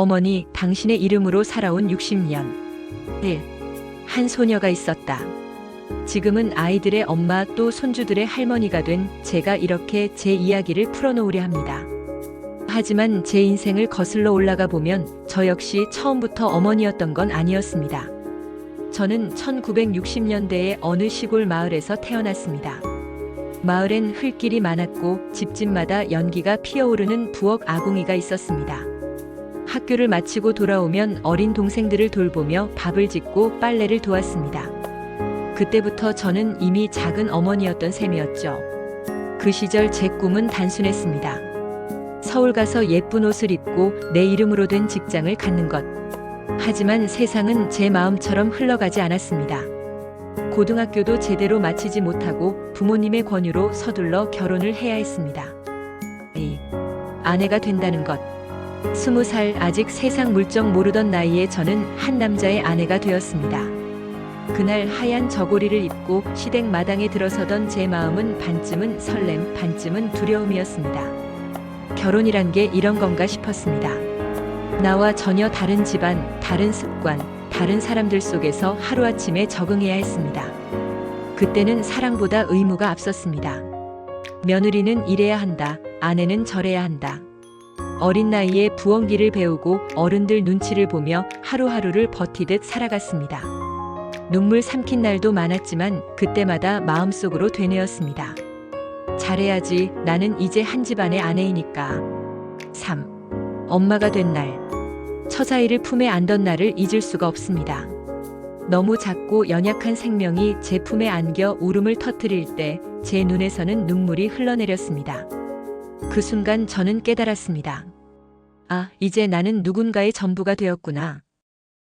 어머니, 당신의 이름으로 살아온 60년. 1. 한 소녀가 있었다. 지금은 아이들의 엄마 또 손주들의 할머니가 된 제가 이렇게 제 이야기를 풀어놓으려 합니다. 하지만 제 인생을 거슬러 올라가 보면 저 역시 처음부터 어머니였던 건 아니었습니다. 저는 1960년대의 어느 시골 마을에서 태어났습니다. 마을엔 흙길이 많았고 집집마다 연기가 피어오르는 부엌 아궁이가 있었습니다. 학교를 마치고 돌아오면 어린 동생들을 돌보며 밥을 짓고 빨래를 도왔습니다. 그때부터 저는 이미 작은 어머니였던 셈이었죠. 그 시절 제 꿈은 단순했습니다. 서울 가서 예쁜 옷을 입고 내 이름으로 된 직장을 갖는 것. 하지만 세상은 제 마음처럼 흘러가지 않았습니다. 고등학교도 제대로 마치지 못하고 부모님의 권유로 서둘러 결혼을 해야 했습니다. 아내가 된다는 것. 20살 아직 세상 물정 모르던 나이에 저는 한 남자의 아내가 되었습니다. 그날 하얀 저고리를 입고 시댁 마당에 들어서던 제 마음은 반쯤은 설렘, 반쯤은 두려움이었습니다. 결혼이란 게 이런 건가 싶었습니다. 나와 전혀 다른 집안, 다른 습관, 다른 사람들 속에서 하루아침에 적응해야 했습니다. 그때는 사랑보다 의무가 앞섰습니다. 며느리는 이래야 한다, 아내는 저래야 한다. 어린 나이에 부엌일을 배우고 어른들 눈치를 보며 하루하루를 버티듯 살아갔습니다. 눈물 삼킨 날도 많았지만 그때마다 마음속으로 되뇌었습니다. 잘해야지, 나는 이제 한 집안의 아내이니까. 3. 엄마가 된 날. 처자이를 품에 안던 날을 잊을 수가 없습니다. 너무 작고 연약한 생명이 제 품에 안겨 울음을 터뜨릴 때 제 눈에서는 눈물이 흘러내렸습니다. 그 순간 저는 깨달았습니다. 아, 이제 나는 누군가의 전부가 되었구나.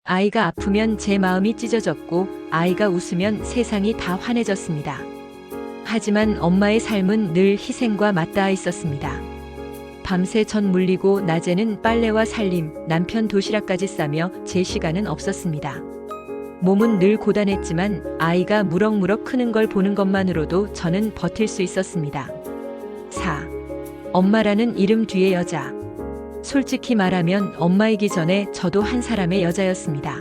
아이가 아프면 제 마음이 찢어졌고 아이가 웃으면 세상이 다 환해졌습니다. 하지만 엄마의 삶은 늘 희생과 맞닿아 있었습니다. 밤새 전 물리고 낮에는 빨래와 살림, 남편 도시락까지 싸며 제 시간은 없었습니다. 몸은 늘 고단했지만 아이가 무럭무럭 크는 걸 보는 것만으로도 저는 버틸 수 있었습니다. 4. 엄마라는 이름 뒤의 여자. 솔직히 말하면 엄마이기 전에 저도 한 사람의 여자였습니다.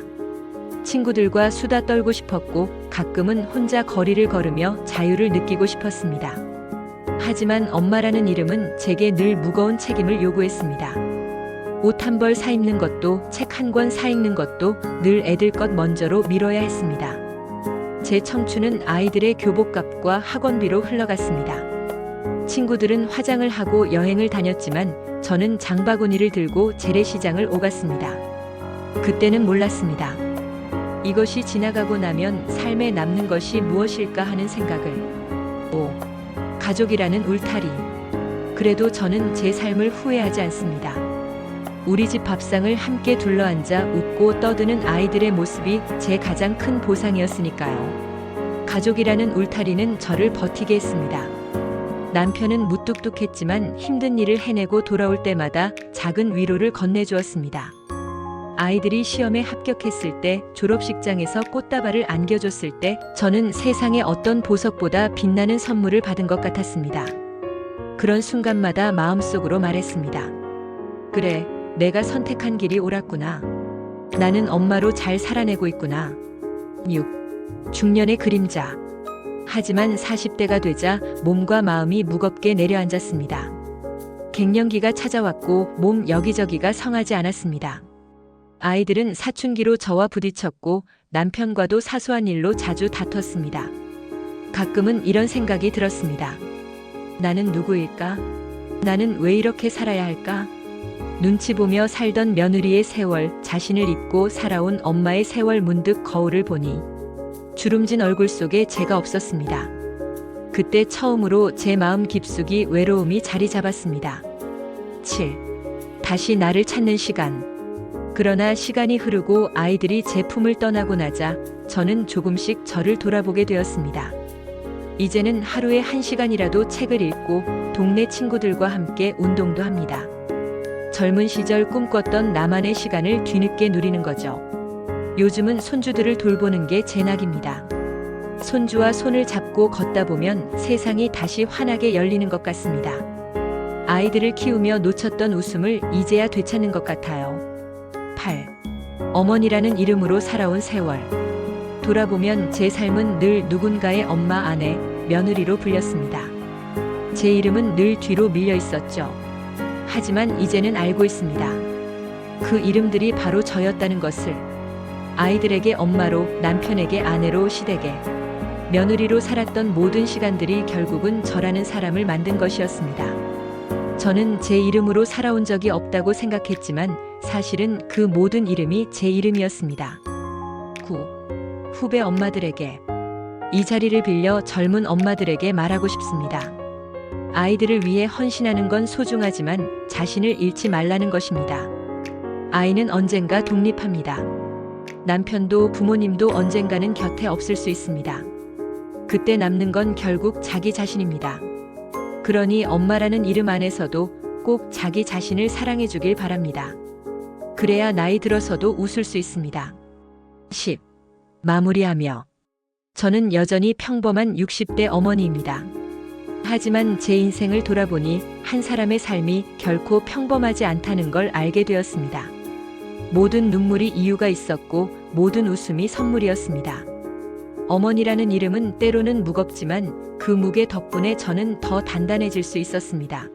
친구들과 수다 떨고 싶었고 가끔은 혼자 거리를 걸으며 자유를 느끼고 싶었습니다. 하지만 엄마라는 이름은 제게 늘 무거운 책임을 요구했습니다. 옷 한 벌 사 입는 것도 책 한 권 사 읽는 것도 늘 애들 것 먼저로 미뤄야 했습니다. 제 청춘은 아이들의 교복값과 학원비로 흘러갔습니다. 친구들은 화장을 하고 여행을 다녔지만 저는 장바구니를 들고 재래시장을 오갔습니다. 그때는 몰랐습니다. 이것이 지나가고 나면 삶에 남는 것이 무엇일까 하는 생각을. 5. 가족이라는 울타리. 그래도 저는 제 삶을 후회하지 않습니다. 우리 집 밥상을 함께 둘러앉아 웃고 떠드는 아이들의 모습이 제 가장 큰 보상이었으니까요. 가족이라는 울타리는 저를 버티게 했습니다. 남편은 무뚝뚝했지만 힘든 일을 해내고 돌아올 때마다 작은 위로를 건네주었습니다. 아이들이 시험에 합격했을 때, 졸업식장에서 꽃다발을 안겨줬을 때 저는 세상의 어떤 보석보다 빛나는 선물을 받은 것 같았습니다. 그런 순간마다 마음속으로 말했습니다. 그래, 내가 선택한 길이 옳았구나. 나는 엄마로 잘 살아내고 있구나. 6. 중년의 그림자. 하지만 40대가 되자 몸과 마음이 무겁게 내려앉았습니다. 갱년기가 찾아왔고 몸 여기저기가 성하지 않았습니다. 아이들은 사춘기로 저와 부딪혔고 남편과도 사소한 일로 자주 다퉜습니다. 가끔은 이런 생각이 들었습니다. 나는 누구일까? 나는 왜 이렇게 살아야 할까? 눈치 보며 살던 며느리의 세월, 자신을 잊고 살아온 엄마의 세월 문득 거울을 보니 주름진 얼굴 속에 제가 없었습니다. 그때 처음으로 제 마음 깊숙이 외로움이 자리 잡았습니다. 7. 다시 나를 찾는 시간. 그러나 시간이 흐르고 아이들이 제 품을 떠나고 나자 저는 조금씩 저를 돌아보게 되었습니다. 이제는 하루에 1시간이라도 책을 읽고 동네 친구들과 함께 운동도 합니다. 젊은 시절 꿈꿨던 나만의 시간을 뒤늦게 누리는 거죠. 요즘은 손주들을 돌보는 게 제 낙입니다. 손주와 손을 잡고 걷다 보면 세상이 다시 환하게 열리는 것 같습니다. 아이들을 키우며 놓쳤던 웃음을 이제야 되찾는 것 같아요. 8. 어머니라는 이름으로 살아온 세월. 돌아보면 제 삶은 늘 누군가의 엄마, 아내, 며느리로 불렸습니다. 제 이름은 늘 뒤로 밀려 있었죠. 하지만 이제는 알고 있습니다. 그 이름들이 바로 저였다는 것을. 아이들에게 엄마로, 남편에게 아내로, 시댁에 며느리로 살았던 모든 시간들이 결국은 저라는 사람을 만든 것이었습니다. 저는 제 이름으로 살아온 적이 없다고 생각했지만 사실은 그 모든 이름이 제 이름이었습니다. 9. 후배 엄마들에게. 이 자리를 빌려 젊은 엄마들에게 말하고 싶습니다. 아이들을 위해 헌신하는 건 소중하지만 자신을 잃지 말라는 것입니다. 아이는 언젠가 독립합니다. 남편도 부모님도 언젠가는 곁에 없을 수 있습니다. 그때 남는 건 결국 자기 자신입니다. 그러니 엄마라는 이름 안에서도 꼭 자기 자신을 사랑해 주길 바랍니다. 그래야 나이 들어서도 웃을 수 있습니다. 10. 마무리하며. 저는 여전히 평범한 60대 어머니입니다. 하지만 제 인생을 돌아보니 한 사람의 삶이 결코 평범하지 않다는 걸 알게 되었습니다. 모든 눈물이 이유가 있었고 모든 웃음이 선물이었습니다. 어머니라는 이름은 때로는 무겁지만 그 무게 덕분에 저는 더 단단해질 수 있었습니다.